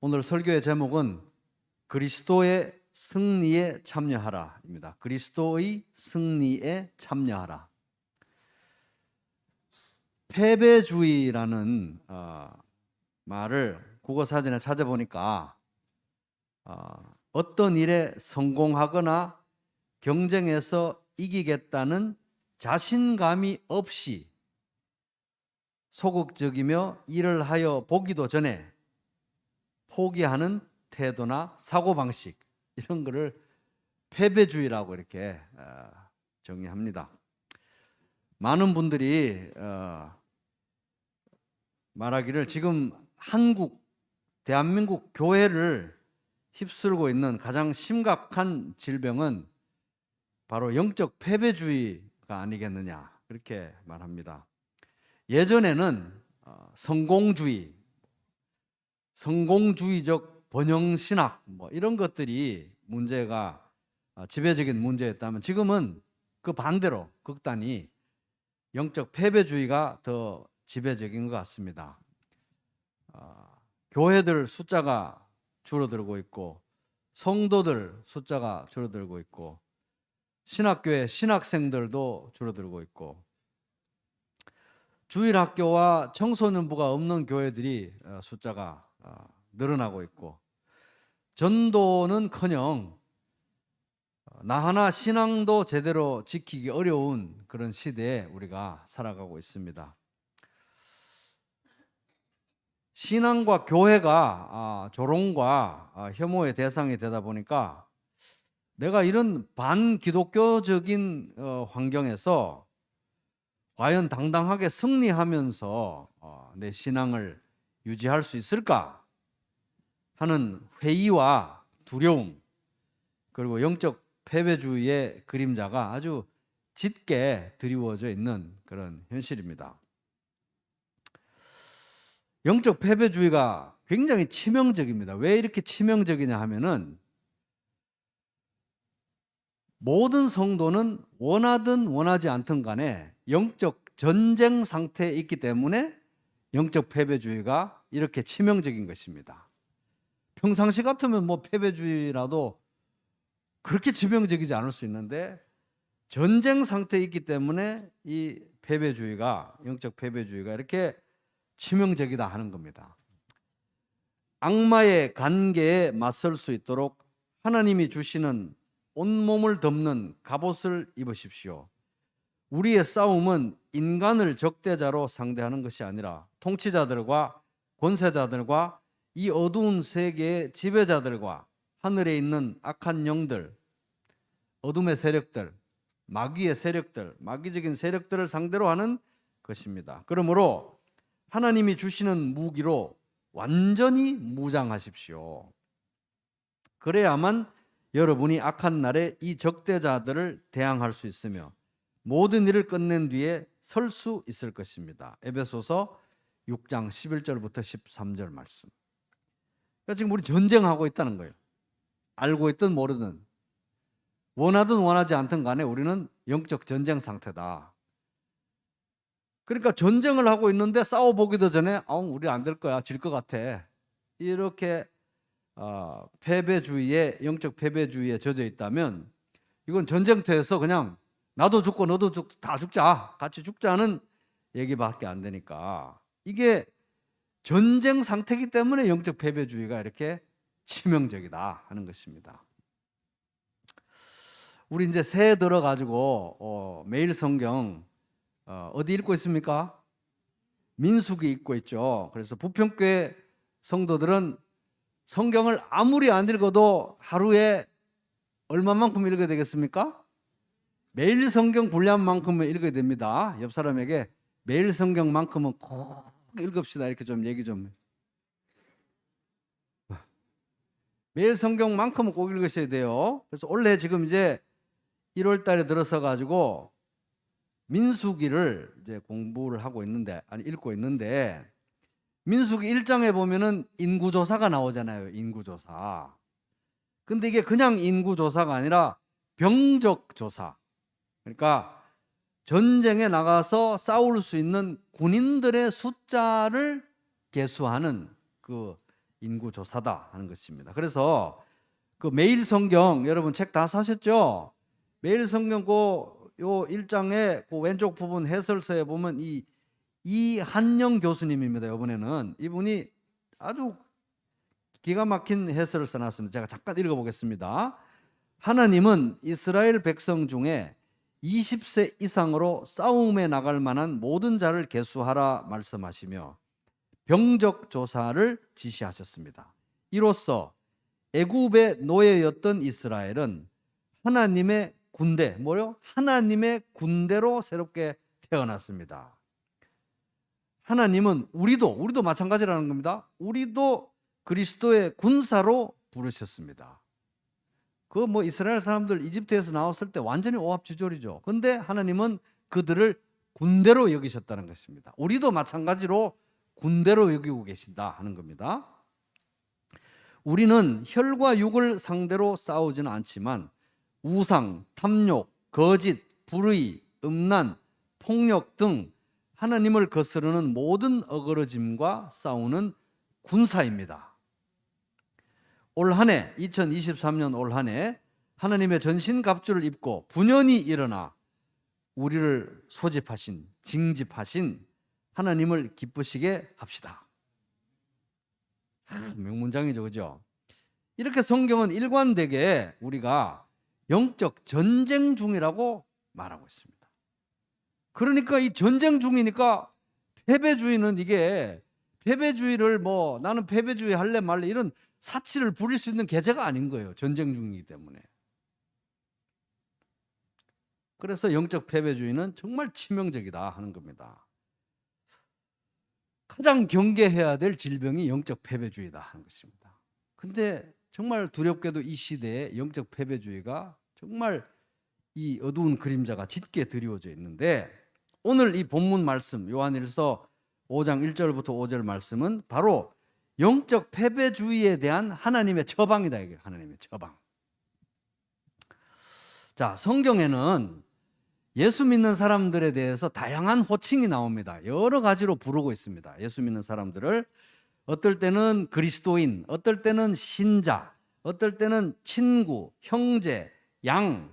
오늘 설교의 제목은 그리스도의 승리에 참여하라입니다. 그리스도의 승리에 참여하라. 패배주의라는 말을 국어사전에 찾아보니까 어떤 일에 성공하거나 경쟁에서 이기겠다는 자신감이 없이 소극적이며 일을 하여 보기도 전에 포기하는 태도나 사고방식, 이런 거를 패배주의라고 이렇게 정의합니다. 많은 분들이 말하기를 지금 대한민국 교회를 휩쓸고 있는 가장 심각한 질병은 바로 영적 패배주의가 아니겠느냐, 그렇게 말합니다. 예전에는 성공주의적 번영신학 이런 것들이 지배적인 문제였다면, 지금은 그 반대로 극단이 영적 패배주의가 더 지배적인 것 같습니다. 교회들 숫자가 줄어들고 있고, 성도들 숫자가 줄어들고 있고, 신학교의 신학생들도 줄어들고 있고, 주일학교와 청소년부가 없는 교회들이 숫자가 늘어나고 있고, 전도는커녕 나 하나 신앙도 제대로 지키기 어려운 그런 시대에 우리가 살아가고 있습니다. 신앙과 교회가 조롱과 혐오의 대상이 되다 보니까 내가 이런 반기독교적인 환경에서 과연 당당하게 승리하면서 내 신앙을 유지할 수 있을까 하는 회의와 두려움, 그리고 영적 패배주의의 그림자가 아주 짙게 드리워져 있는 그런 현실입니다. 영적 패배주의가 굉장히 치명적입니다. 왜 이렇게 치명적이냐 하면은, 모든 성도는 원하든 원하지 않든 간에 영적 전쟁 상태에 있기 때문에 영적 패배주의가 이렇게 치명적인 것입니다. 평상시 같으면 패배주의라도 그렇게 치명적이지 않을 수 있는데, 전쟁 상태에 있기 때문에 이 영적 패배주의가 이렇게 치명적이다 하는 겁니다. 악마의 관계에 맞설 수 있도록 하나님이 주시는 온몸을 덮는 갑옷을 입으십시오. 우리의 싸움은 인간을 적대자로 상대하는 것이 아니라 통치자들과 권세자들과 이 어두운 세계의 지배자들과 하늘에 있는 악한 영들, 어둠의 세력들, 마귀의 세력들, 마귀적인 세력들을 상대로 하는 것입니다. 그러므로 하나님이 주시는 무기로 완전히 무장하십시오. 그래야만 여러분이 악한 날에 이 적대자들을 대항할 수 있으며 모든 일을 끝낸 뒤에 설 수 있을 것입니다. 에베소서 6장 11절부터 13절 말씀. 그러니까 지금 우리 전쟁하고 있다는 거예요. 알고 있든 모르든, 원하든 원하지 않든 간에 우리는 영적 전쟁 상태다. 그러니까 전쟁을 하고 있는데 싸워보기도 전에 우리 안 될 거야, 질 것 같아, 이렇게 영적 패배주의에 젖어 있다면, 이건 전쟁터에서 그냥 나도 죽고 너도 죽고 다 죽자, 같이 죽자는 얘기밖에 안 되니까, 이게 전쟁 상태이기 때문에 영적 패배주의가 이렇게 치명적이다 하는 것입니다. 우리 이제 새해 들어가지고 매일 성경 어디 읽고 있습니까? 민수기 읽고 있죠. 그래서 부평교회 성도들은 성경을 아무리 안 읽어도 하루에 얼마만큼 읽어야 되겠습니까? 매일 성경 분량만큼은 읽어야 됩니다. 옆 사람에게 매일 성경만큼은 꼭 읽읍시다, 이렇게 좀 얘기 좀. 매일 성경만큼은 꼭 읽으셔야 돼요. 그래서 올해 지금 이제 1월 달에 들어서 가지고 민수기를 이제 공부를 하고 있는데, 읽고 있는데, 민수기 1장에 보면은 인구조사가 나오잖아요. 인구조사. 근데 이게 그냥 인구조사가 아니라 병적조사. 그러니까 전쟁에 나가서 싸울 수 있는 군인들의 숫자를 계수하는 그 인구 조사다 하는 것입니다. 그래서 그 매일 성경 여러분 책 다 사셨죠? 매일 성경 요 1장의 그 왼쪽 부분 해설서에 보면 이한영 교수님입니다. 이번에는 이분이 아주 기가 막힌 해설을 써놨습니다. 제가 잠깐 읽어보겠습니다. 하나님은 이스라엘 백성 중에 20세 이상으로 싸움에 나갈 만한 모든 자를 계수하라 말씀하시며 병적 조사를 지시하셨습니다. 이로써 애굽의 노예였던 이스라엘은 하나님의 군대, 하나님의 군대로 새롭게 태어났습니다. 하나님은 우리도 마찬가지라는 겁니다. 우리도 그리스도의 군사로 부르셨습니다. 이스라엘 사람들 이집트에서 나왔을 때 완전히 오합지졸이죠. 근데 하나님은 그들을 군대로 여기셨다는 것입니다. 우리도 마찬가지로 군대로 여기고 계신다 하는 겁니다. 우리는 혈과 육을 상대로 싸우지는 않지만 우상, 탐욕, 거짓, 불의, 음란, 폭력 등 하나님을 거스르는 모든 어그러짐과 싸우는 군사입니다. 올 한 해 2023년 올 한 해 하나님의 전신갑주를 입고 분연히 일어나 우리를 소집하신, 징집하신 하나님을 기쁘시게 합시다. 명문장이죠, 그죠? 이렇게 성경은 일관되게 우리가 영적 전쟁 중이라고 말하고 있습니다. 그러니까 이 전쟁 중이니까 패배주의는 이게 패배주의를 나는 패배주의 할래 말래 이런 사치를 부릴 수 있는 계제가 아닌 거예요. 전쟁 중이기 때문에. 그래서 영적 패배주의는 정말 치명적이다 하는 겁니다. 가장 경계해야 될 질병이 영적 패배주의다 하는 것입니다. 근데 정말 두렵게도 이 시대에 영적 패배주의가 정말 이 어두운 그림자가 짙게 드리워져 있는데 오늘 이 본문 말씀 요한일서 5장 1절부터 5절 말씀은 바로 영적 패배주의에 대한 하나님의 처방이다. 이게 하나님의 처방. 자, 성경에는 예수 믿는 사람들에 대해서 다양한 호칭이 나옵니다. 여러 가지로 부르고 있습니다. 예수 믿는 사람들을 어떨 때는 그리스도인, 어떨 때는 신자, 어떨 때는 친구, 형제, 양,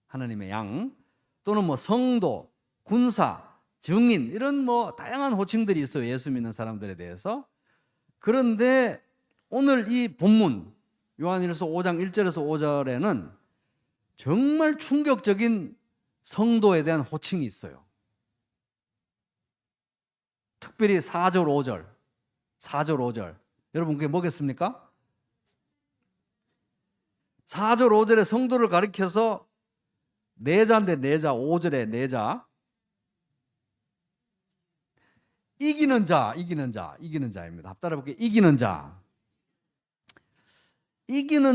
하나님의 양, 또는 성도, 군사, 증인 이런 다양한 호칭들이 있어요. 예수 믿는 사람들에 대해서. 그런데 오늘 이 본문 요한일서 5장 1절에서 5절에는 정말 충격적인 성도에 대한 호칭이 있어요. 특별히 4절 5절 4절 5절 여러분 그게 뭐겠습니까? 4절 5절에 성도를 가리켜서 내자인데 내자 5절에 내자 이기는 자입니다. 합달아 볼게요. 이기는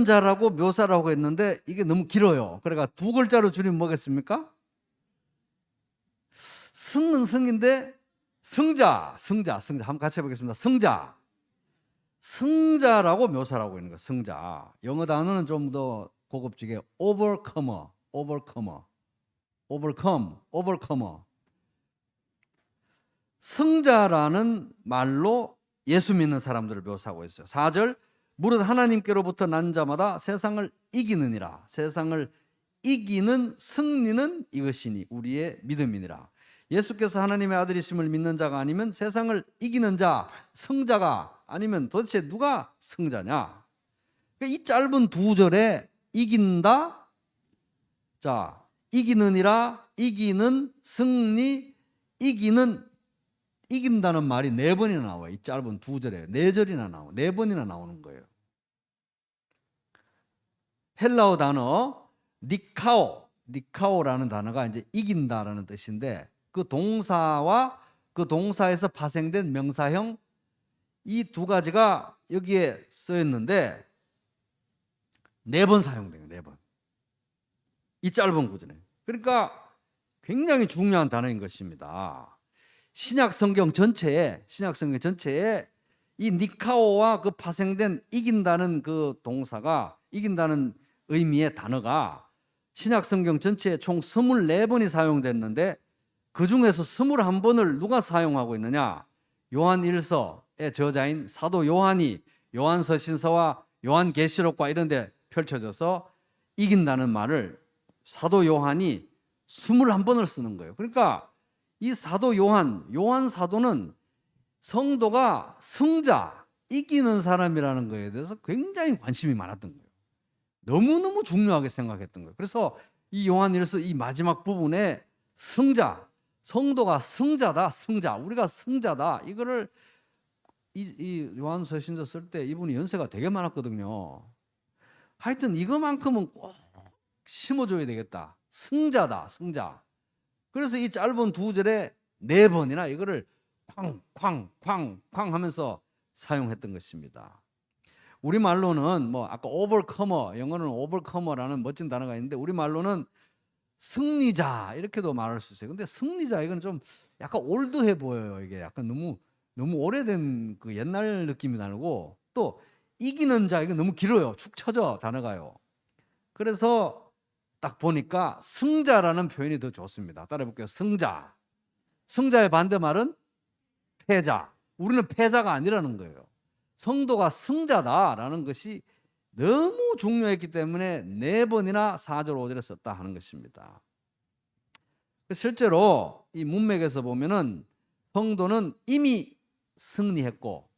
자라고 묘사를 하고 했는데 이게 너무 길어요. 그러니까 두 글자로 줄이면 뭐겠습니까? 승은 승인데 승자 한번 같이 해보겠습니다. 승자라고 묘사를 하고 있는 거예요. 승자. 영어 단어는 좀 더 고급지게 overcomer. 승자라는 말로 예수 믿는 사람들을 묘사하고 있어요. 4절 무릇 하나님께로부터 난 자마다 세상을 이기느니라. 세상을 이기는 승리는 이것이니 우리의 믿음이니라. 예수께서 하나님의 아들이심을 믿는 자가 아니면 세상을 이기는 자, 승자가 아니면 도대체 누가 승자냐? 이 짧은 두 절에 이긴다, 자 이기느니라, 이기는, 승리, 이긴다는 말이 4번이나 나와요. 이 짧은 두 절에 4절이나 나와요. 4번이나 나오는 거예요. 헬라어 단어 니카오라는 단어가 이제 이긴다라는 뜻인데 그 동사와 그 동사에서 파생된 명사형 이 두 가지가 여기에 쓰였는데 4번 사용돼요. 4번. 이 짧은 구절에. 그러니까 굉장히 중요한 단어인 것입니다. 신약 성경 전체에 이 니카오와 그 파생된 이긴다는 그 동사가 이긴다는 의미의 단어가 신약 성경 전체에 총 24번이 사용됐는데 그 중에서 21번을 누가 사용하고 있느냐? 요한일서의 저자인 사도 요한이 요한서신서와 요한계시록과 이런 데 펼쳐져서 이긴다는 말을 사도 요한이 21번을 쓰는 거예요. 그러니까 이 사도 요한 사도는 성도가 승자, 이기는 사람이라는 거에 대해서 굉장히 관심이 많았던 거예요. 너무너무 중요하게 생각했던 거예요. 그래서 이 요한일서 이 마지막 부분에 승자, 성도가 승자다, 승자, 우리가 승자다, 이거를 이 요한서신서 쓸 때 이분이 연세가 되게 많았거든요. 하여튼 이거만큼은 꼭 심어줘야 되겠다. 승자다, 승자. 그래서 이 짧은 2절에 4번이나 이거를 쾅쾅쾅쾅 하면서 사용했던 것입니다. 우리말로는 뭐 아까 오버커머, 영어로는 오버커머라는 멋진 단어가 있는데 우리말로는 승리자 이렇게도 말할 수 있어요. 근데 승리자 이건 좀 약간 올드해 보여요. 이게 약간 너무 오래된 그 옛날 느낌이 나고, 또 이기는 자 이건 너무 길어요. 축 처져 단어가요. 그래서 딱 보니까 승자라는 표현이 더 좋습니다. 따라해 볼게요. 승자. 승자의 반대말은 패자. 우리는 패자가 아니라는 거예요. 성도가 승자다라는 것이 너무 중요했기 때문에 4번이나 4절 5절에 썼다 하는 것입니다. 실제로 이 문맥에서 보면은 성도는 이미 승리했고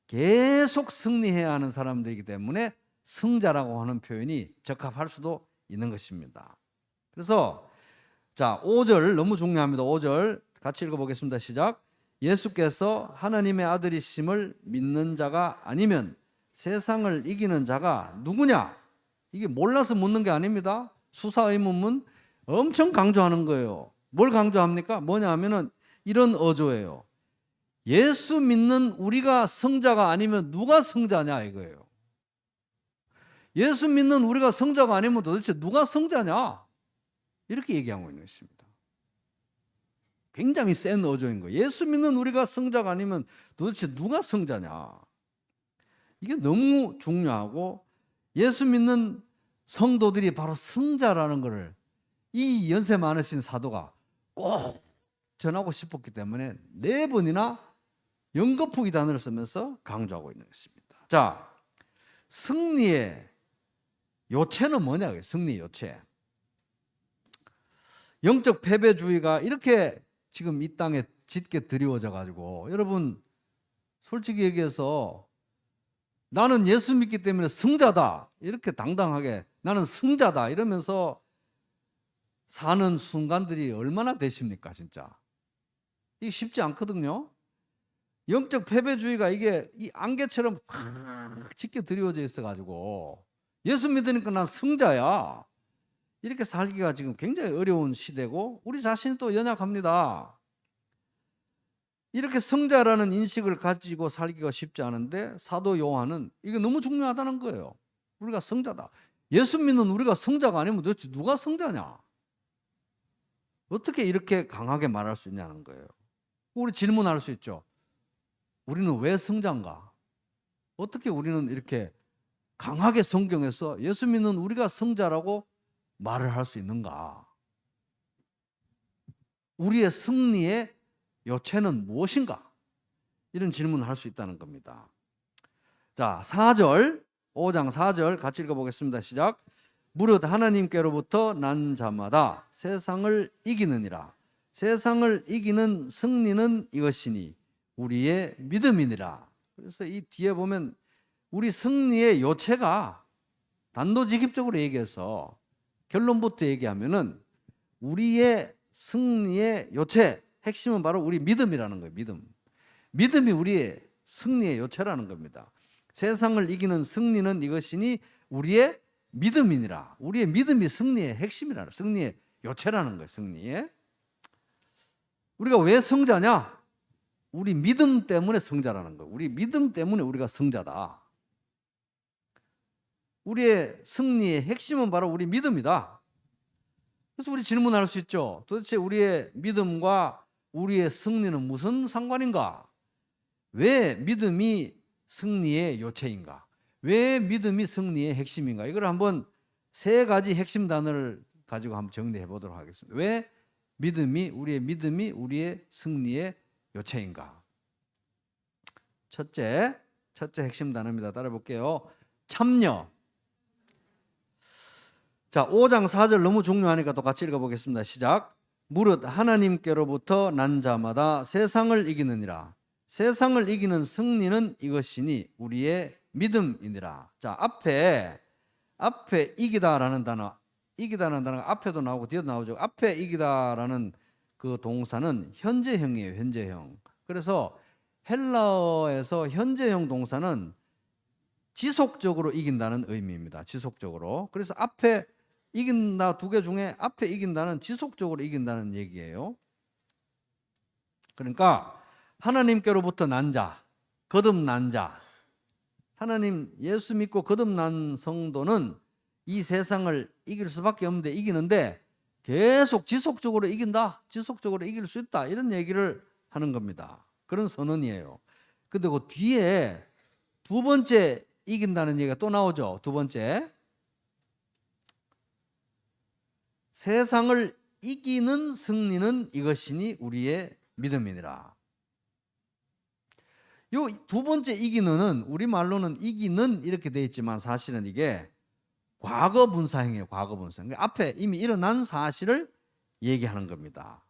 계속 승리해야 하는 사람들이기 때문에 승자라고 하는 표현이 적합할 수도 있는 것입니다. 그래서 자, 5절 너무 중요합니다. 5절 같이 읽어보겠습니다. 시작. 예수께서 하나님의 아들이심을 믿는 자가 아니면 세상을 이기는 자가 누구냐? 이게 몰라서 묻는 게 아닙니다. 수사의문문 엄청 강조하는 거예요. 뭘 강조합니까? 뭐냐 하면은 이런 어조예요. 예수 믿는 우리가 승자가 아니면 누가 승자냐 이거예요. 예수 믿는 우리가 승자가 아니면 도대체 누가 승자냐? 이렇게 얘기하고 있는 것입니다. 굉장히 센 어조인 거예요. 예수 믿는 우리가 승자가 아니면 도대체 누가 승자냐? 이게 너무 중요하고, 예수 믿는 성도들이 바로 승자라는 것을 이 연세 많으신 사도가 꼭 전하고 싶었기 때문에 4번이나 연거푸기 단어를 쓰면서 강조하고 있는 것입니다. 자, 승리의 요체는 뭐냐? 승리의 요체. 영적 패배주의가 이렇게 지금 이 땅에 짙게 드리워져 가지고, 여러분 솔직히 얘기해서 나는 예수 믿기 때문에 승자다 이렇게 당당하게 나는 승자다 이러면서 사는 순간들이 얼마나 되십니까? 진짜 이게 쉽지 않거든요. 영적 패배주의가 이게 이 안개처럼 확 짙게 드리워져 있어 가지고 예수 믿으니까 난 승자야 이렇게 살기가 지금 굉장히 어려운 시대고, 우리 자신이 또 연약합니다. 이렇게 승자라는 인식을 가지고 살기가 쉽지 않은데 사도 요한은 이게 너무 중요하다는 거예요. 우리가 승자다. 예수 믿는 우리가 승자가 아니면 도대체 누가 승자냐? 어떻게 이렇게 강하게 말할 수 있냐는 거예요. 우리 질문할 수 있죠. 우리는 왜 승자인가? 어떻게 우리는 이렇게 강하게 성경에서 예수 믿는 우리가 승자라고 말을 할 수 있는가? 우리의 승리의 요체는 무엇인가? 이런 질문을 할 수 있다는 겁니다. 자, 4절, 5장 4절 같이 읽어보겠습니다. 시작. 무릇 하나님께로부터 난 자마다 세상을 이기느니라. 세상을 이기는 승리는 이것이니 우리의 믿음이니라. 그래서 이 뒤에 보면 우리 승리의 요체가 단도직입적으로 얘기해서 결론부터 얘기하면은 우리의 승리의 요체, 핵심은 바로 우리 믿음이라는 거예요. 믿음이 우리의 승리의 요체라는 겁니다. 세상을 이기는 승리는 이것이니 우리의 믿음이니라. 우리의 믿음이 승리의 핵심이라는, 승리의 요체라는 거예요. 승리의. 우리가 왜 승자냐? 우리 믿음 때문에 승자라는 거예요. 우리 믿음 때문에 우리가 승자다. 우리의 승리의 핵심은 바로 우리 믿음이다. 그래서 우리 질문할 수 있죠. 도대체 우리의 믿음과 우리의 승리는 무슨 상관인가? 왜 믿음이 승리의 요체인가? 왜 믿음이 승리의 핵심인가? 이걸 한번 3가지 핵심 단어를 가지고 한번 정리해 보도록 하겠습니다. 왜 우리의 믿음이 우리의 승리의 요체인가? 첫째 핵심 단어입니다. 따라 볼게요. 참여. 자, 5장 4절 너무 중요하니까 또 같이 읽어보겠습니다. 시작. 무릇 하나님께로부터 난 자마다 세상을 이기느니라. 세상을 이기는 승리는 이것이니 우리의 믿음이니라. 자, 앞에 이기다라는 단어가 앞에도 나오고 뒤에도 나오죠. 앞에 이기다라는 그 동사는 현재형이에요. 현재형. 그래서 헬라어에서 현재형 동사는 지속적으로 이긴다는 의미입니다. 지속적으로. 그래서 앞에 이긴다 두 개 중에 앞에 이긴다는 지속적으로 이긴다는 얘기예요. 그러니까 하나님께로부터 난 자, 거듭난 자, 하나님 예수 믿고 거듭난 성도는 이 세상을 이길 수밖에 없는데 이기는데 계속 지속적으로 이긴다, 지속적으로 이길 수 있다, 이런 얘기를 하는 겁니다. 그런 선언이에요. 근데 그 뒤에 두 번째 이긴다는 얘기가 또 나오죠. 두 번째, 세상을 이기는 승리는 이것이니 우리의 믿음이니라. 요 두 번째 이기는은 우리말로는 이기는 이렇게 되어 있지만 사실은 이게 과거 분사형이에요. 과거 분사형. 앞에 이미 일어난 사실을 얘기하는 겁니다.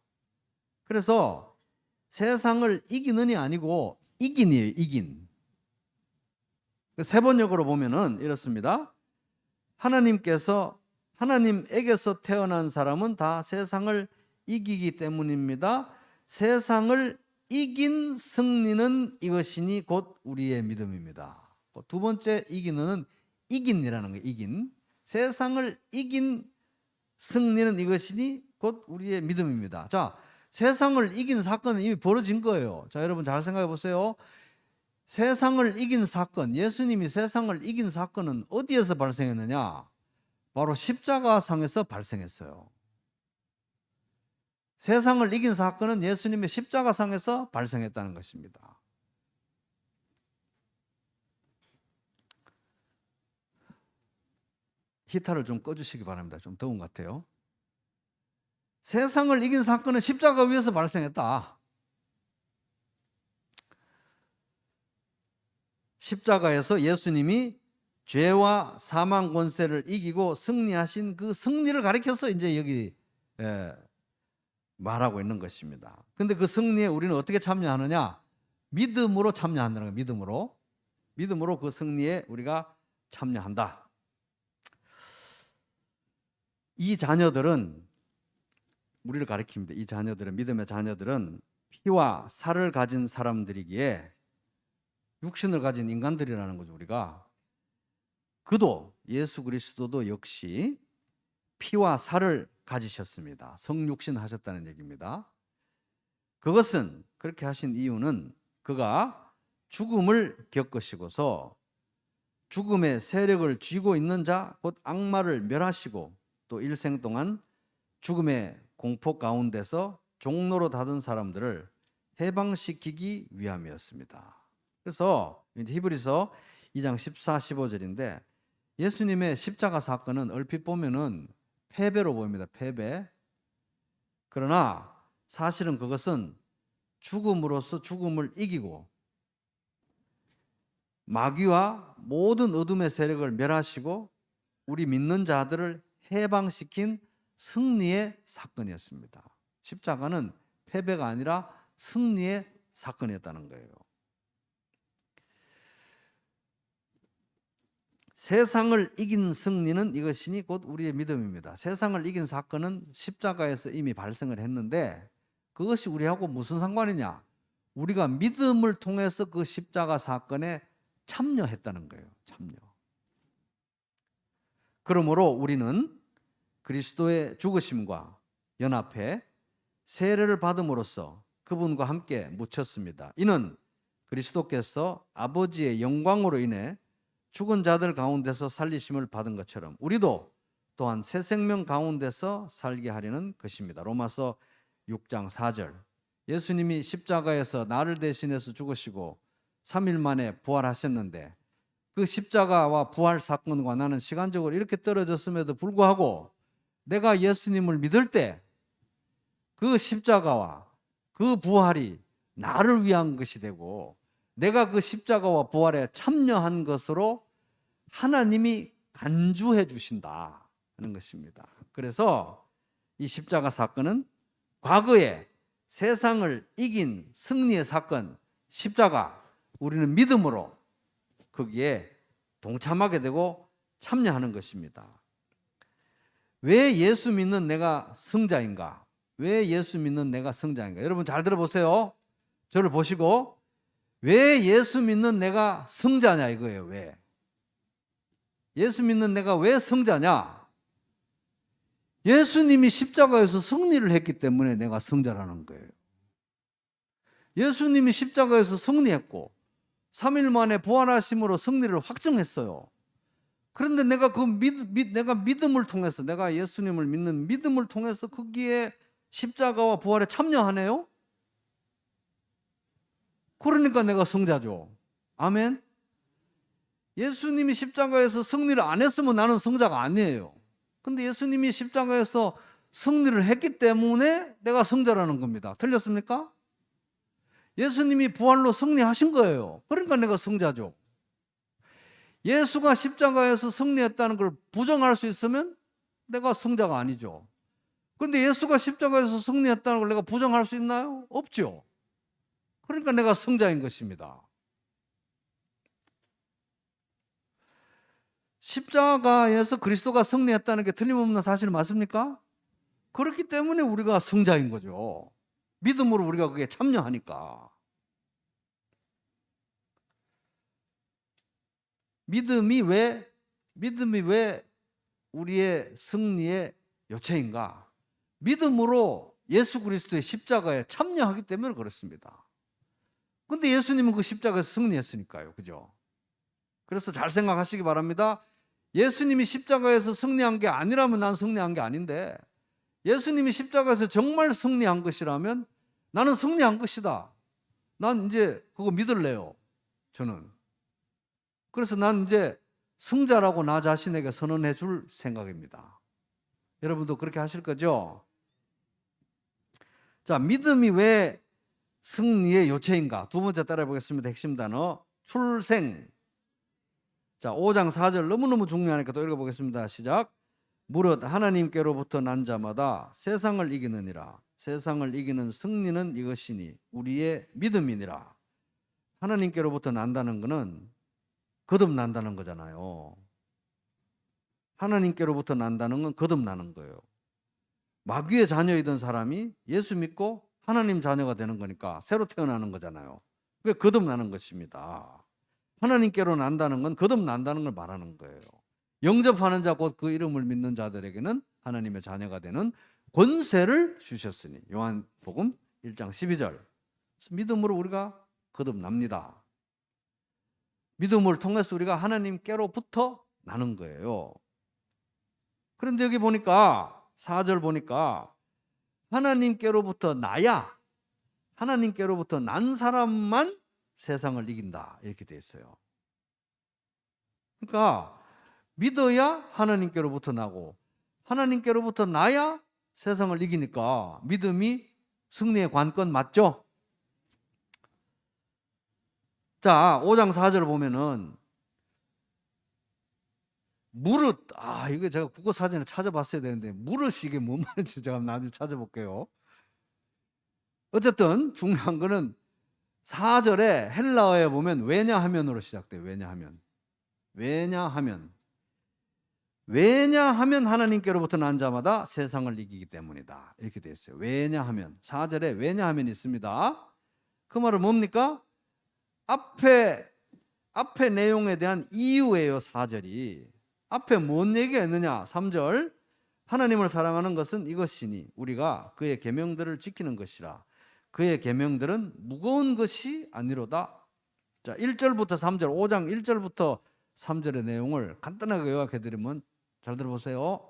그래서 세상을 이기는이 아니고 이긴이에요. 이긴. 세번역으로 보면은 이렇습니다. 하나님에게서 태어난 사람은 다 세상을 이기기 때문입니다. 세상을 이긴 승리는 이것이니 곧 우리의 믿음입니다. 두 번째 이기는 이긴이라는 거예요. 이긴. 세상을 이긴 승리는 이것이니 곧 우리의 믿음입니다. 자, 세상을 이긴 사건은 이미 벌어진 거예요. 자, 여러분 잘 생각해 보세요. 세상을 이긴 사건, 예수님이 세상을 이긴 사건은 어디에서 발생했느냐? 바로 십자가상에서 발생했어요. 세상을 이긴 사건은 예수님의 십자가상에서 발생했다는 것입니다. 히터를 좀 꺼주시기 바랍니다. 좀 더운 것 같아요. 세상을 이긴 사건은 십자가 위에서 발생했다. 십자가에서 예수님이 죄와 사망 권세를 이기고 승리하신 그 승리를 가리켜서 이제 여기 말하고 있는 것입니다. 근데 그 승리에 우리는 어떻게 참여하느냐? 믿음으로 참여한다는 거예요. 믿음으로 그 승리에 우리가 참여한다. 이 자녀들은 우리를 가리킵니다. 이 자녀들은, 믿음의 자녀들은 피와 살을 가진 사람들이기에 육신을 가진 인간들이라는 거죠. 우리가 그도 예수 그리스도도 역시 피와 살을 가지셨습니다. 성육신 하셨다는 얘기입니다. 그것은 그렇게 하신 이유는 그가 죽음을 겪으시고서 죽음의 세력을 쥐고 있는 자 곧 악마를 멸하시고 또 일생 동안 죽음의 공포 가운데서 종로로 닫은 사람들을 해방시키기 위함이었습니다. 그래서 히브리서 2장 14, 15절인데 예수님의 십자가 사건은 얼핏 보면은 패배로 보입니다. 패배. 그러나 사실은 그것은 죽음으로써 죽음을 이기고 마귀와 모든 어둠의 세력을 멸하시고 우리 믿는 자들을 해방시킨 승리의 사건이었습니다. 십자가는 패배가 아니라 승리의 사건이었다는 거예요. 세상을 이긴 승리는 이것이니 곧 우리의 믿음입니다. 세상을 이긴 사건은 십자가에서 이미 발생을 했는데 그것이 우리하고 무슨 상관이냐? 우리가 믿음을 통해서 그 십자가 사건에 참여했다는 거예요. 참여. 그러므로 우리는 그리스도의 죽으심과 연합해 세례를 받음으로써 그분과 함께 묻혔습니다. 이는 그리스도께서 아버지의 영광으로 인해 죽은 자들 가운데서 살리심을 받은 것처럼 우리도 또한 새 생명 가운데서 살게 하려는 것입니다. 로마서 6장 4절. 예수님이 십자가에서 나를 대신해서 죽으시고 3일 만에 부활하셨는데 그 십자가와 부활 사건과 나는 시간적으로 이렇게 떨어졌음에도 불구하고 내가 예수님을 믿을 때 그 십자가와 그 부활이 나를 위한 것이 되고 내가 그 십자가와 부활에 참여한 것으로 하나님이 간주해 주신다 하는 것입니다. 그래서 이 십자가 사건은 과거에 세상을 이긴 승리의 사건, 십자가, 우리는 믿음으로 거기에 동참하게 되고 참여하는 것입니다. 왜 예수 믿는 내가 승자인가? 왜 예수 믿는 내가 승자인가? 여러분 잘 들어보세요. 저를 보시고 왜 예수 믿는 내가 승자냐 이거예요. 왜? 예수 믿는 내가 왜 승자냐? 예수님이 십자가에서 승리를 했기 때문에 내가 승자라는 거예요. 예수님이 십자가에서 승리했고 3일 만에 부활하심으로 승리를 확정했어요. 그런데 내가 내가 믿음을 통해서, 내가 예수님을 믿는 믿음을 통해서 거기에 십자가와 부활에 참여하네요. 그러니까 내가 승자죠. 아멘. 예수님이 십자가에서 승리를 안 했으면 나는 승자가 아니에요. 근데 예수님이 십자가에서 승리를 했기 때문에 내가 승자라는 겁니다. 틀렸습니까? 예수님이 부활로 승리하신 거예요. 그러니까 내가 승자죠. 예수가 십자가에서 승리했다는 걸 부정할 수 있으면 내가 승자가 아니죠. 그런데 예수가 십자가에서 승리했다는 걸 내가 부정할 수 있나요? 없죠. 그러니까 내가 승자인 것입니다. 십자가에서 그리스도가 승리했다는 게 틀림없는 사실 맞습니까? 그렇기 때문에 우리가 승자인 거죠. 믿음으로 우리가 그게 참여하니까. 믿음이 왜 우리의 승리의 요체인가? 믿음으로 예수 그리스도의 십자가에 참여하기 때문에 그렇습니다. 근데 예수님은 그 십자가에서 승리했으니까요. 그죠? 그래서 잘 생각하시기 바랍니다. 예수님이 십자가에서 승리한 게 아니라면 난 승리한 게 아닌데, 예수님이 십자가에서 정말 승리한 것이라면 나는 승리한 것이다. 난 이제 그거 믿을래요. 저는. 그래서 난 이제 승자라고 나 자신에게 선언해 줄 생각입니다. 여러분도 그렇게 하실 거죠? 자, 믿음이 왜 승리의 요체인가? 두 번째 따라해 보겠습니다. 핵심 단어 출생. 자, 5장 4절 너무너무 중요하니까 또 읽어보겠습니다. 시작. 무릇 하나님께로부터 난 자마다 세상을 이기느니라. 세상을 이기는 승리는 이것이니 우리의 믿음이니라. 하나님께로부터 난다는 것은 거듭난다는 거잖아요. 하나님께로부터 난다는 건 거듭나는 거예요. 마귀의 자녀이던 사람이 예수 믿고 하나님 자녀가 되는 거니까 새로 태어나는 거잖아요. 그게 거듭나는 것입니다. 하나님께로 난다는 건 거듭난다는 걸 말하는 거예요. 영접하는 자 곧 그 이름을 믿는 자들에게는 하나님의 자녀가 되는 권세를 주셨으니. 요한복음 1장 12절. 믿음으로 우리가 거듭납니다. 믿음을 통해서 우리가 하나님께로부터 나는 거예요. 그런데 여기 보니까 4절 보니까 하나님께로부터 나야, 하나님께로부터 난 사람만 세상을 이긴다 이렇게 되어 있어요. 그러니까 믿어야 하나님께로부터 나고 하나님께로부터 나야 세상을 이기니까 믿음이 승리의 관건 맞죠? 자, 5장 4절을 보면은 무릇, 이거 제가 국어사전에 찾아봤어야 되는데 무릇이 이게 뭔 말인지 제가 나중에 찾아볼게요. 어쨌든 중요한 거는 4절에 헬라어에 보면 왜냐하면으로 시작돼요. 왜냐하면 하나님께로부터 난 자마다 세상을 이기기 때문이다 이렇게 되어 있어요. 왜냐하면. 4절에 왜냐하면이 있습니다. 그 말은 뭡니까? 앞에 내용에 대한 이유예요. 4절이. 앞에 뭔 얘기가 있느냐? 3절. 하나님을 사랑하는 것은 이것이니 우리가 그의 계명들을 지키는 것이라. 그의 계명들은 무거운 것이 아니로다. 자, 1절부터 3절, 5장 1절부터 3절의 내용을 간단하게 요약해 드리면, 잘 들어보세요.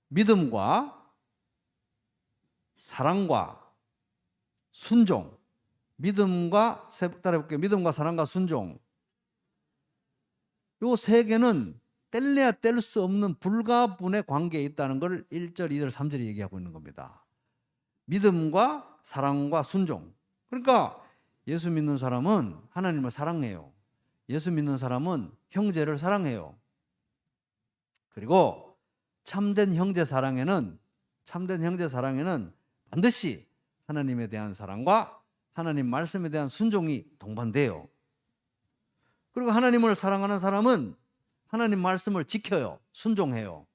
믿음과 사랑과 순종. 믿음과, 따라해볼게요. 믿음과 사랑과 순종. 요 세 개는 뗄래야 뗄 수 없는 불가분의 관계에 있다는 걸 1절, 2절, 3절이 얘기하고 있는 겁니다. 믿음과 사랑과 순종. 그러니까 예수 믿는 사람은 하나님을 사랑해요. 예수 믿는 사람은 형제를 사랑해요. 그리고 참된 형제 사랑에는 반드시 하나님에 대한 사랑과 하나님 말씀에 대한 순종이 동반돼요. 그리고 하나님을 사랑하는 사람은 하나님 말씀을 지켜요. 순종해요.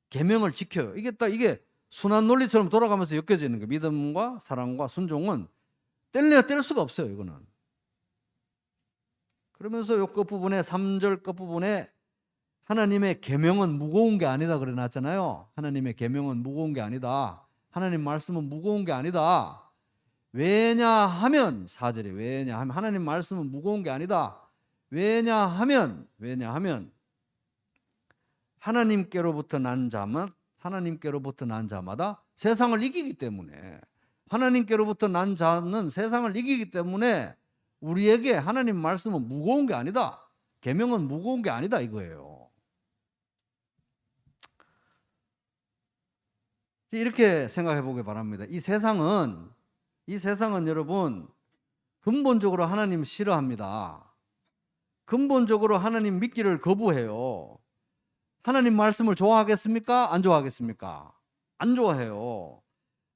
계명을 지켜요. 이게 순환 논리처럼 돌아가면서 엮여지는 거예요. 믿음과 사랑과 순종은 뗄 수가 없어요. 이거는. 그러면서 요 끝부분에 3절 끝부분에 하나님의 계명은 무거운 게 아니다 그래 놨잖아요. 하나님의 계명은 무거운 게 아니다. 하나님 말씀은 무거운 게 아니다. 왜냐하면 4절에 왜냐하면 하나님 말씀은 무거운 게 아니다. 왜냐하면 하나님께로부터 난 자마다 세상을 이기기 때문에 하나님께로부터 난 자는 세상을 이기기 때문에 우리에게 하나님 말씀은 무거운 게 아니다. 계명은 무거운 게 아니다 이거예요. 이렇게 생각해 보기 바랍니다. 이 세상은 여러분 근본적으로 하나님 싫어합니다. 근본적으로 하나님 믿기를 거부해요. 하나님 말씀을 좋아하겠습니까? 안 좋아하겠습니까? 안 좋아해요.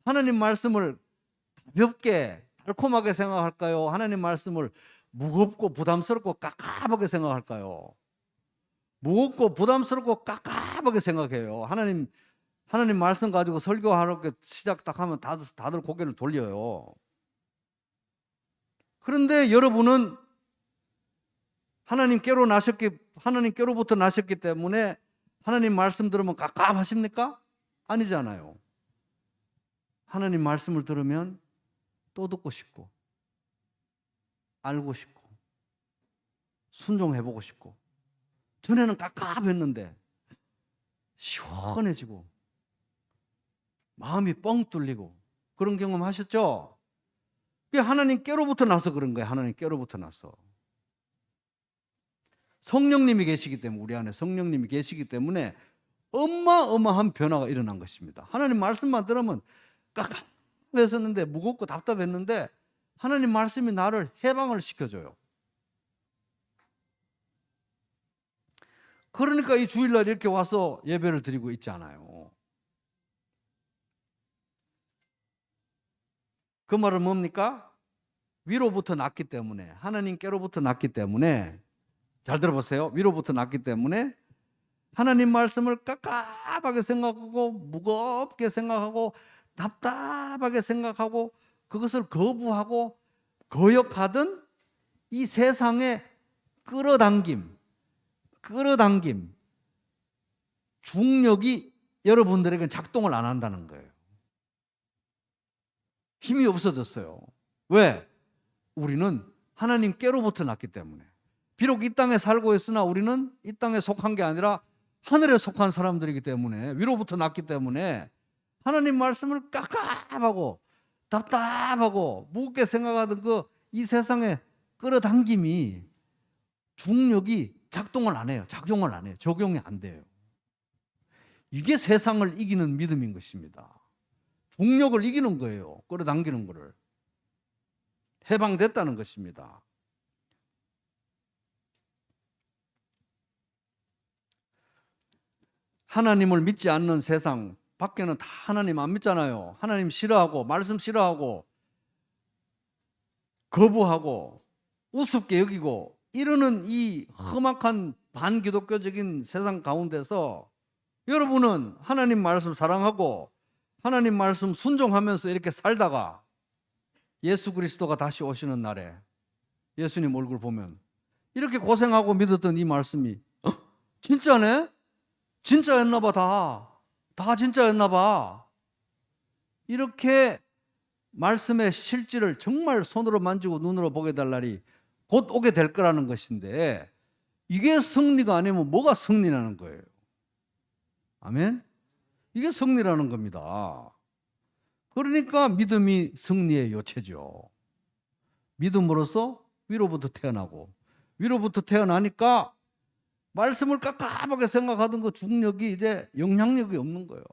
하나님 말씀을 가볍게 달콤하게 생각할까요? 하나님 말씀을 무겁고 부담스럽고 깝깝하게 생각할까요? 무겁고 부담스럽고 깝깝하게 생각해요. 하나님 말씀 가지고 설교하러 시작 딱 하면 다들 고개를 돌려요. 그런데 여러분은 하나님께로부터 나셨기 때문에 하나님 말씀 들으면 깝깝하십니까? 아니잖아요. 하나님 말씀을 들으면 또 듣고 싶고 알고 싶고 순종해보고 싶고 전에는 깝깝했는데 시원해지고 마음이 뻥 뚫리고 그런 경험 하셨죠? 그게 하나님께로부터 나서 그런 거예요. 하나님께로부터 나서. 성령님이 계시기 때문에 우리 안에 성령님이 계시기 때문에 어마어마한 변화가 일어난 것입니다. 하나님 말씀만 들으면 깝깝했었는데 무겁고 답답했는데 하나님 말씀이 나를 해방을 시켜줘요. 그러니까 이 주일날 이렇게 와서 예배를 드리고 있잖아요. 그 말은 뭡니까? 위로부터 났기 때문에 하나님께로부터 났기 때문에 잘 들어보세요. 위로부터 났기 때문에 하나님 말씀을 깝깝하게 생각하고 무겁게 생각하고 답답하게 생각하고 그것을 거부하고 거역하던 이 세상의 끌어당김 중력이 여러분들에게 작동을 안 한다는 거예요. 힘이 없어졌어요. 왜? 우리는 하나님께로부터 났기 때문에. 비록 이 땅에 살고 있으나 우리는 이 땅에 속한 게 아니라 하늘에 속한 사람들이기 때문에 위로부터 났기 때문에 하나님 말씀을 깝깝하고 답답하고 무겁게 생각하던 이 세상의 끌어당김이 중력이 작동을 안 해요. 작용을 안 해요. 적용이 안 돼요. 이게 세상을 이기는 믿음인 것입니다. 중력을 이기는 거예요. 끌어당기는 거를. 해방됐다는 것입니다. 하나님을 믿지 않는 세상 밖에는 다 하나님 안 믿잖아요. 하나님 싫어하고 말씀 싫어하고 거부하고 우습게 여기고 이러는 이 험악한 반기독교적인 세상 가운데서 여러분은 하나님 말씀 사랑하고 하나님 말씀 순종하면서 이렇게 살다가 예수 그리스도가 다시 오시는 날에 예수님 얼굴 보면 이렇게 고생하고 믿었던 이 말씀이 진짜네? 진짜였나 봐. 다 진짜였나 봐. 이렇게 말씀의 실질을 정말 손으로 만지고 눈으로 보게 될 날이 곧 오게 될 거라는 것인데 이게 승리가 아니면 뭐가 승리라는 거예요. 아멘? 이게 승리라는 겁니다. 그러니까 믿음이 승리의 요체죠. 믿음으로써 위로부터 태어나고 위로부터 태어나니까 말씀을 깝깝하게 생각하던 그 중력이 이제 영향력이 없는 거예요.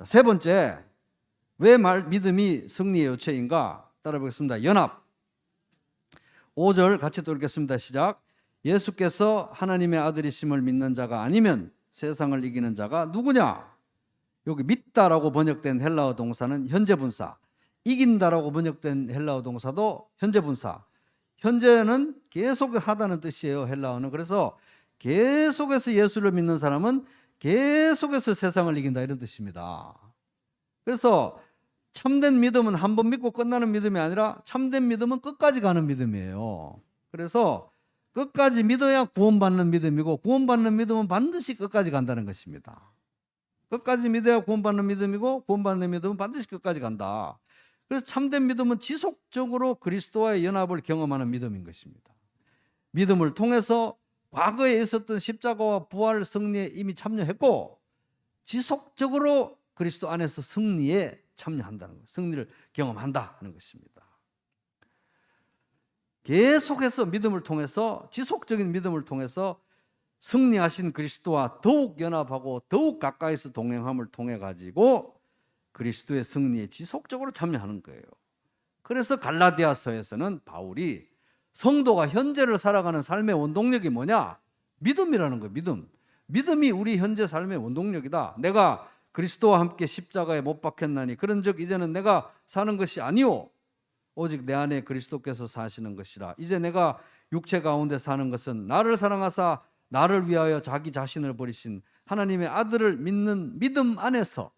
자, 세 번째, 왜 믿음이 승리의 요체인가? 따라보겠습니다. 연합. 5절 같이 또 읽겠습니다. 시작. 예수께서 하나님의 아들이심을 믿는 자가 아니면 세상을 이기는 자가 누구냐? 여기 믿다라고 번역된 헬라어 동사는 현재 분사, 이긴다라고 번역된 헬라어 동사도 현재 분사. 현재는 계속 하다는 뜻이에요, 헬라어는. 그래서 계속해서 예수를 믿는 사람은 계속해서 세상을 이긴다, 이런 뜻입니다. 그래서 참된 믿음은 한 번 믿고 끝나는 믿음이 아니라 참된 믿음은 끝까지 가는 믿음이에요. 그래서 끝까지 믿어야 구원받는 믿음이고, 구원받는 믿음은 반드시 끝까지 간다는 것입니다. 끝까지 믿어야 구원받는 믿음이고, 구원받는 믿음은 반드시 끝까지 간다. 그래서 참된 믿음은 지속적으로 그리스도와의 연합을 경험하는 믿음인 것입니다. 믿음을 통해서 과거에 있었던 십자가와 부활 승리에 이미 참여했고, 지속적으로 그리스도 안에서 승리에 참여한다는 것, 승리를 경험한다 하는 것입니다. 계속해서 믿음을 통해서, 지속적인 믿음을 통해서 승리하신 그리스도와 더욱 연합하고 더욱 가까이서 동행함을 통해 가지고 그리스도의 승리에 지속적으로 참여하는 거예요. 그래서 갈라디아서에서는 바울이 성도가 현재를 살아가는 삶의 원동력이 뭐냐? 믿음이라는 거예요. 믿음. 믿음이 우리 현재 삶의 원동력이다. 내가 그리스도와 함께 십자가에 못 박혔나니 그런즉 이제는 내가 사는 것이 아니오 오직 내 안에 그리스도께서 사시는 것이라. 이제 내가 육체 가운데 사는 것은 나를 사랑하사 나를 위하여 자기 자신을 버리신 하나님의 아들을 믿는 믿음 안에서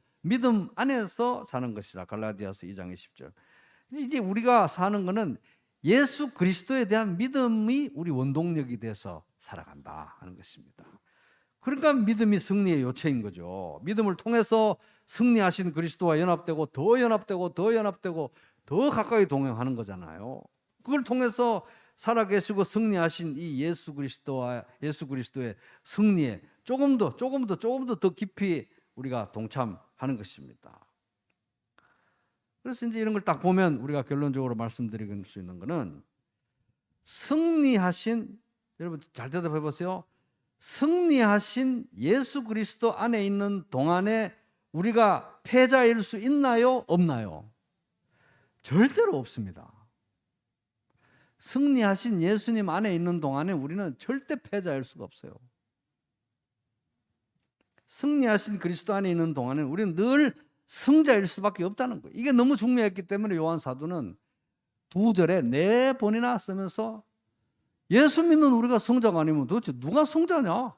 사는 것이라. 갈라디아서 2장 20절. 이제 우리가 사는 것은 예수 그리스도에 대한 믿음이 우리 원동력이 돼서 살아간다 하는 것입니다. 그러니까 믿음이 승리의 요체인 거죠. 믿음을 통해서 승리하신 그리스도와 연합되고 더 연합되고 더 연합되고 더 가까이 동행하는 거잖아요. 그걸 통해서 살아계시고 승리하신 이 예수 그리스도의 승리에 조금 더 더 깊이 우리가 동참하는 것입니다. 그래서 이제 이런 걸 딱 보면 우리가 결론적으로 말씀드릴 수 있는 것은 승리하신, 여러분 잘 대답해 보세요. 승리하신 예수 그리스도 안에 있는 동안에 우리가 패자일 수 있나요? 없나요? 절대로 없습니다. 승리하신 예수님 안에 있는 동안에 우리는 절대 패자일 수가 없어요. 승리하신 그리스도 안에 있는 동안에 우리는 늘 승자일 수밖에 없다는 거예요. 이게 너무 중요했기 때문에 요한 사도는 2절에 4번이나 쓰면서 예수 믿는 우리가 승자가 아니면 도대체 누가 승자냐?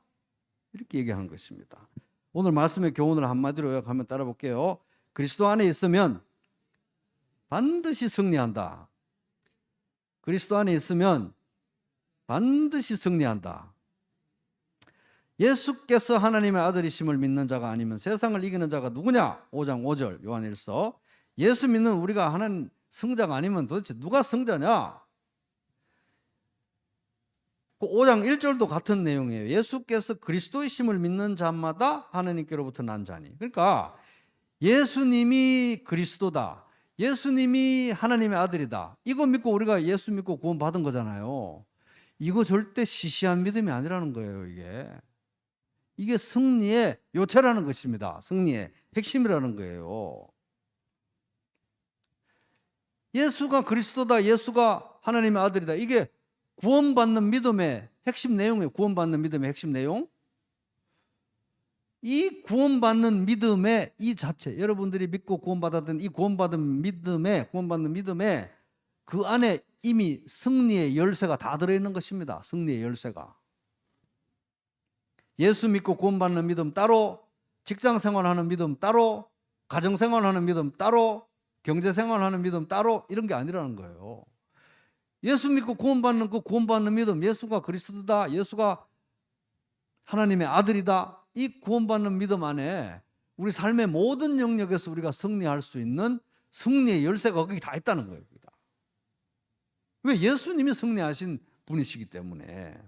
이렇게 얘기하는 것입니다. 오늘 말씀의 교훈을 한마디로 요약하면 따라 볼게요. 그리스도 안에 있으면 반드시 승리한다. 그리스도 안에 있으면 반드시 승리한다. 예수께서 하나님의 아들이심을 믿는 자가 아니면 세상을 이기는 자가 누구냐? 5장 5절 요한일서. 예수 믿는 우리가 하는 승자가 아니면 도대체 누가 승자냐? 5장 1절도 같은 내용이에요. 예수께서 그리스도이심을 믿는 자마다 하나님께로부터 난 자니. 그러니까 예수님이 그리스도다, 예수님이 하나님의 아들이다, 이거 믿고 우리가 예수 믿고 구원 받은 거잖아요. 이거 절대 시시한 믿음이 아니라는 거예요. 이게 승리의 요체라는 것입니다. 승리의 핵심이라는 거예요. 예수가 그리스도다, 예수가 하나님의 아들이다, 이게 구원받는 믿음의 핵심 내용이에요. 구원받는 믿음의 핵심 내용. 이 구원받는 믿음의 이 자체, 여러분들이 믿고 구원받았던 이 구원받는 믿음에 그 안에 이미 승리의 열쇠가 다 들어있는 것입니다. 승리의 열쇠가. 예수 믿고 구원받는 믿음 따로, 직장생활하는 믿음 따로, 가정생활하는 믿음 따로, 경제생활하는 믿음 따로, 이런 게 아니라는 거예요. 예수 믿고 구원받는 그 구원받는 믿음, 예수가 그리스도다, 예수가 하나님의 아들이다, 이 구원받는 믿음 안에 우리 삶의 모든 영역에서 우리가 승리할 수 있는 승리의 열쇠가 거기 다 있다는 거예요. 왜? 예수님이 승리하신 분이시기 때문에.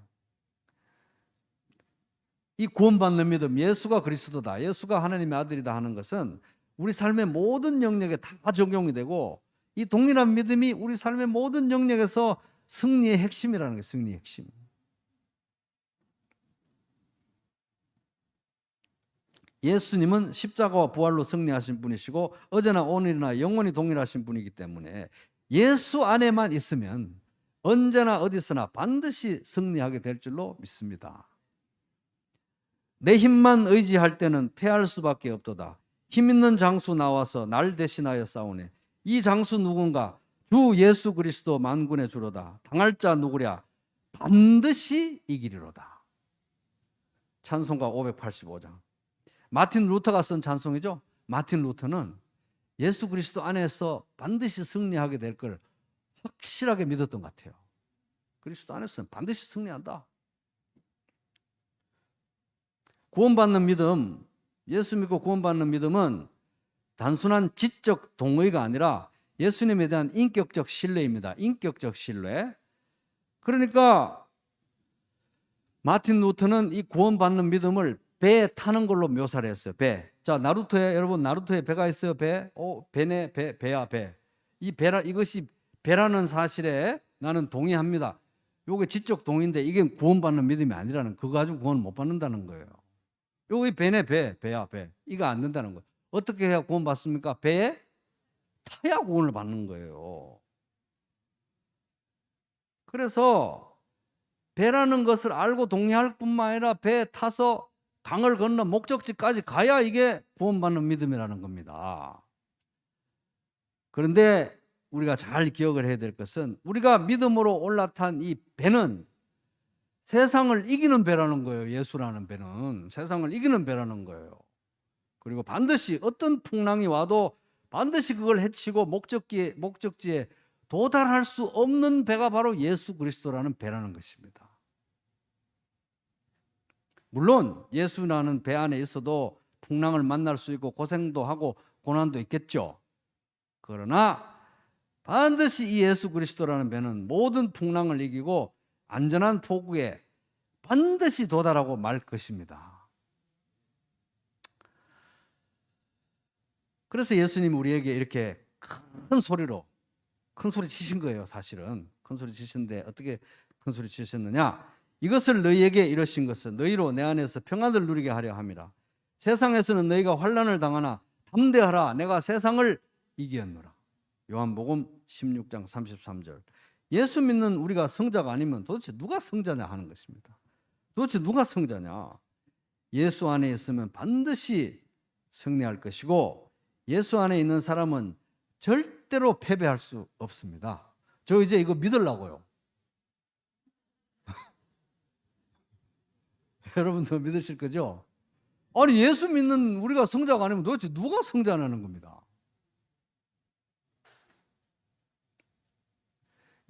이 구원받는 믿음, 예수가 그리스도다, 예수가 하나님의 아들이다 하는 것은 우리 삶의 모든 영역에 다 적용이 되고, 이 동일한 믿음이 우리 삶의 모든 영역에서 승리의 핵심이라는 거예요. 승리의 핵심. 예수님은 십자가와 부활로 승리하신 분이시고 어제나 오늘이나 영원히 동일하신 분이기 때문에 예수 안에만 있으면 언제나 어디서나 반드시 승리하게 될 줄로 믿습니다. 내 힘만 의지할 때는 패할 수밖에 없도다. 힘 있는 장수 나와서 날 대신하여 싸우네. 이 장수 누군가? 주 예수 그리스도 만군의 주로다. 당할 자 누구랴? 반드시 이기리로다. 찬송가 585장. 마틴 루터가 쓴 찬송이죠. 마틴 루터는 예수 그리스도 안에서 반드시 승리하게 될 걸 확실하게 믿었던 것 같아요. 그리스도 안에서는 반드시 승리한다. 구원받는 믿음, 예수 믿고 구원받는 믿음은 단순한 지적 동의가 아니라 예수님에 대한 인격적 신뢰입니다. 인격적 신뢰. 그러니까 마틴 루터는 이 구원받는 믿음을 배에 타는 걸로 묘사를 했어요. 배. 자, 나루토에 여러분 나루토에 배가 있어요. 배. 배네. 배야 배. 이 배라 이것이 배라는 사실에 나는 동의합니다. 요게 지적 동의인데 이게 구원받는 믿음이 아니라는 그거 가지고 구원 못 받는다는 거예요. 요게 배네. 배야 배. 이거 안 된다는 거예요. 어떻게 해야 구원 받습니까? 배에 타야 구원을 받는 거예요. 그래서 배라는 것을 알고 동의할 뿐만 아니라 배에 타서 강을 건너 목적지까지 가야 이게 구원받는 믿음이라는 겁니다. 그런데 우리가 잘 기억을 해야 될 것은 우리가 믿음으로 올라탄 이 배는 세상을 이기는 배라는 거예요. 예수라는 배는 세상을 이기는 배라는 거예요. 그리고 반드시 어떤 풍랑이 와도 반드시 그걸 헤치고 목적지에 도달할 수 없는 배가 바로 예수 그리스도라는 배라는 것입니다. 물론 예수라는 배 안에 있어도 풍랑을 만날 수 있고 고생도 하고 고난도 있겠죠. 그러나 반드시 이 예수 그리스도라는 배는 모든 풍랑을 이기고 안전한 포구에 반드시 도달하고 말 것입니다. 그래서 예수님이 우리에게 이렇게 큰 소리 치신 거예요. 사실은 큰 소리 치신데 어떻게 큰 소리 치셨느냐? 이것을 너희에게 이르신 것은 너희로 내 안에서 평안을 누리게 하려 함이라. 세상에서는 너희가 환난을 당하나 담대하라. 내가 세상을 이기었노라. 요한복음 16장 33절. 예수 믿는 우리가 성자가 아니면 도대체 누가 성자냐 하는 것입니다. 도대체 누가 성자냐? 예수 안에 있으면 반드시 승리할 것이고 예수 안에 있는 사람은 절대로 패배할 수 없습니다. 저 이제 이거 믿으려고요. 여러분도 믿으실 거죠? 아니 예수 믿는 우리가 성자가 아니면 도대체 누가 성자냐는 겁니다.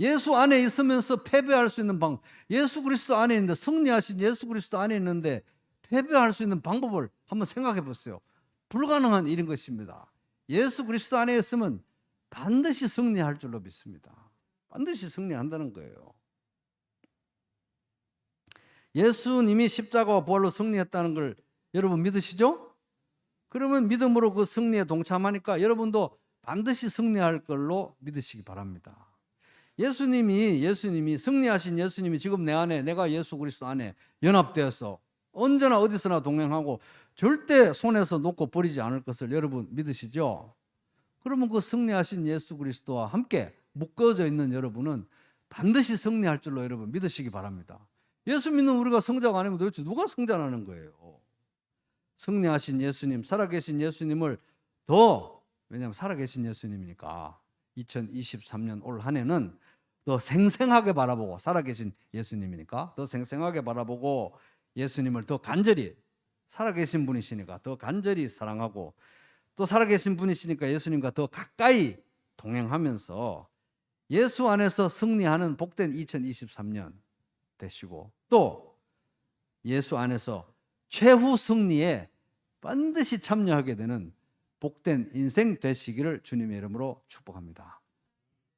예수 안에 있으면서 패배할 수 있는 방법, 예수 그리스도 안에 있는데 승리하신 예수 그리스도 안에 있는데 패배할 수 있는 방법을 한번 생각해 보세요. 불가능한 일인 것입니다. 예수 그리스도 안에 있으면 반드시 승리할 줄로 믿습니다. 반드시 승리한다는 거예요. 예수님이 십자가와 부활로 승리했다는 걸 여러분 믿으시죠? 그러면 믿음으로 그 승리에 동참하니까 여러분도 반드시 승리할 걸로 믿으시기 바랍니다. 예수님이 승리하신 예수님이 지금 내 안에 내가 예수 그리스도 안에 연합되어서 언제나 어디서나 동행하고 절대 손에서 놓고 버리지 않을 것을 여러분 믿으시죠? 그러면 그 승리하신 예수 그리스도와 함께 묶어져 있는 여러분은 반드시 승리할 줄로 여러분 믿으시기 바랍니다. 예수 믿는 우리가 성자가 아니면 도대체 누가 성자라는 거예요? 승리하신 예수님, 살아계신 예수님을 왜냐하면 살아계신 예수님이니까 2023년 올 한 해는 더 생생하게 바라보고 살아계신 예수님이니까 더 생생하게 바라보고 예수님을 더 간절히 살아계신 분이시니까 더 간절히 사랑하고 또 살아계신 분이시니까 예수님과 더 가까이 동행하면서 예수 안에서 승리하는 복된 2023년 되시고 또 예수 안에서 최후 승리에 반드시 참여하게 되는 복된 인생 되시기를 주님의 이름으로 축복합니다.